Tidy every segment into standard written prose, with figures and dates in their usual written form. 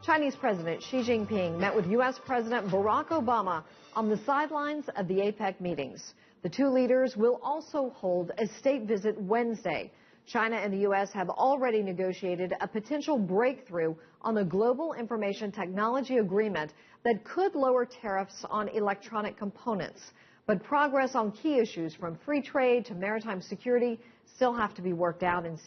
Chinese President Xi Jinping met with U.S. President Barack Obama on the sidelines of the APEC meetings. The two leaders will also hold a state visit Wednesday. China and the U.S. have already negotiated a potential breakthrough on the Global Information Technology Agreement that could lower tariffs on electronic components. But progress on key issues from free trade to maritime security still have to be worked out, and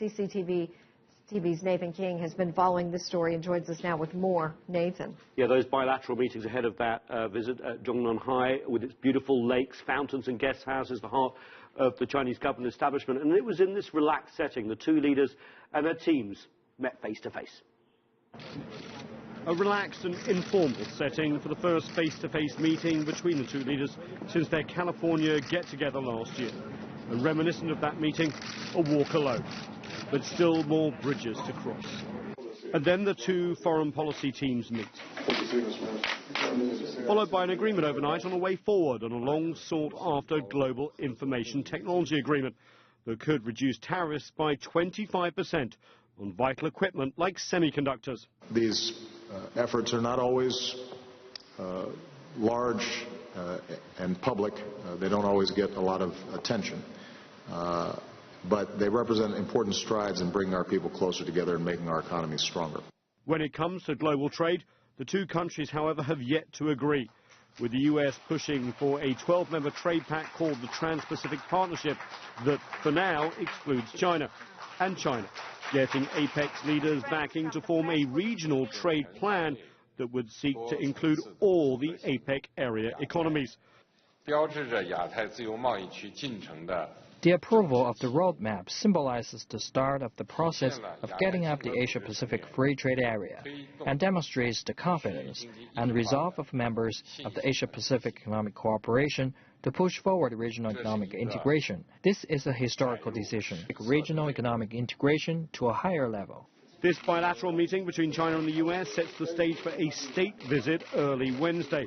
TV's Nathan King has been following this story and joins us now with more. Nathan. Yeah, those bilateral meetings ahead of that visit at Zhongnanhai, with its beautiful lakes, fountains and guest houses, the heart of the Chinese government establishment. And it was in this relaxed setting the two leaders and their teams met face to face. A relaxed and informal setting for the first face-to-face meeting between the two leaders since their California get-together last year. And reminiscent of that meeting, a walk alone, but still more bridges to cross. And then the two foreign policy teams meet, followed by an agreement overnight on a way forward on a long-sought-after global information technology agreement that could reduce tariffs by 25% on vital equipment like semiconductors. These efforts are not always large and public. They don't always get a lot of attention. But they represent important strides in bringing our people closer together and making our economies stronger. When it comes to global trade, the two countries, however, have yet to agree, with the U.S. pushing for a 12-member trade pact called the Trans-Pacific Partnership that, for now, excludes China. And China getting APEC's leaders backing to form a regional trade plan that would seek to include all the APEC area economies. The approval of the roadmap symbolizes the start of the process of getting up the Asia-Pacific Free Trade Area and demonstrates the confidence and resolve of members of the Asia-Pacific Economic Cooperation to push forward regional economic integration. This is a historical decision, regional economic integration to a higher level. This bilateral meeting between China and the U.S. sets the stage for a state visit early Wednesday.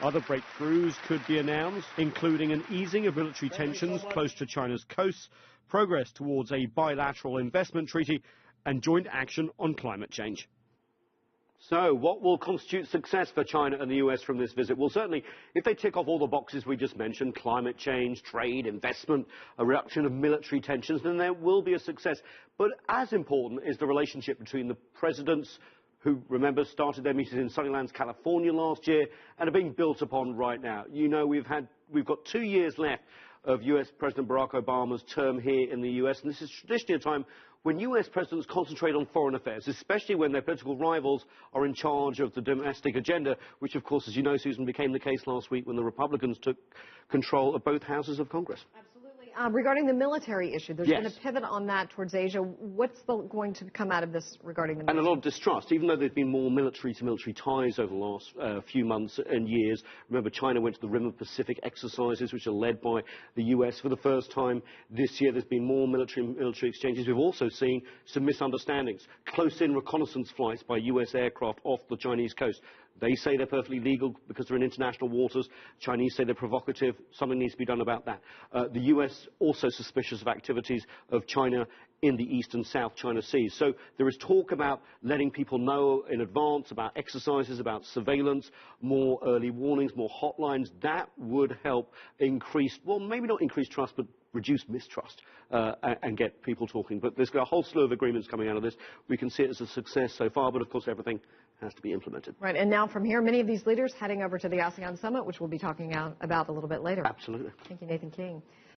Other breakthroughs could be announced, including an easing of military tensions close to China's coasts, progress towards a bilateral investment treaty, and joint action on climate change. So what will constitute success for China and the U.S. from this visit? Well, certainly, if they tick off all the boxes we just mentioned, climate change, trade, investment, a reduction of military tensions, then there will be a success. But as important is the relationship between the presidents, who, remember, started their meetings in Sunnylands, California last year, and are being built upon right now. You know, we've got 2 years left of U.S. President Barack Obama's term here in the U.S., and this is traditionally a time when U.S. presidents concentrate on foreign affairs, especially when their political rivals are in charge of the domestic agenda, which, of course, as you know, Susan, became the case last week when the Republicans took control of both houses of Congress. Absolutely. Regarding the military issue, there's been a pivot on that towards Asia. What's going to come out of this regarding the military? And a lot of distrust, even though there's been more military-to-military ties over the last few months and years. Remember, China went to the Rim of Pacific exercises, which are led by the U.S. for the first time this year. There's been more military exchanges. We've also seen some misunderstandings, close-in reconnaissance flights by U.S. aircraft off the Chinese coast. They say they're perfectly legal because they're in international waters. Chinese say they're provocative. Something needs to be done about that. The U.S. also suspicious of activities of China in the East and South China Seas. So there is talk about letting people know in advance about exercises, about surveillance, more early warnings, more hotlines. That would help increase, well, maybe not increase trust, but reduce mistrust and get people talking. But there's a whole slew of agreements coming out of this. We can see it as a success so far, but of course everything has to be implemented. Right, and now from here, many of these leaders heading over to the ASEAN summit, which we'll be talking about a little bit later. Absolutely. Thank you, Nathan King.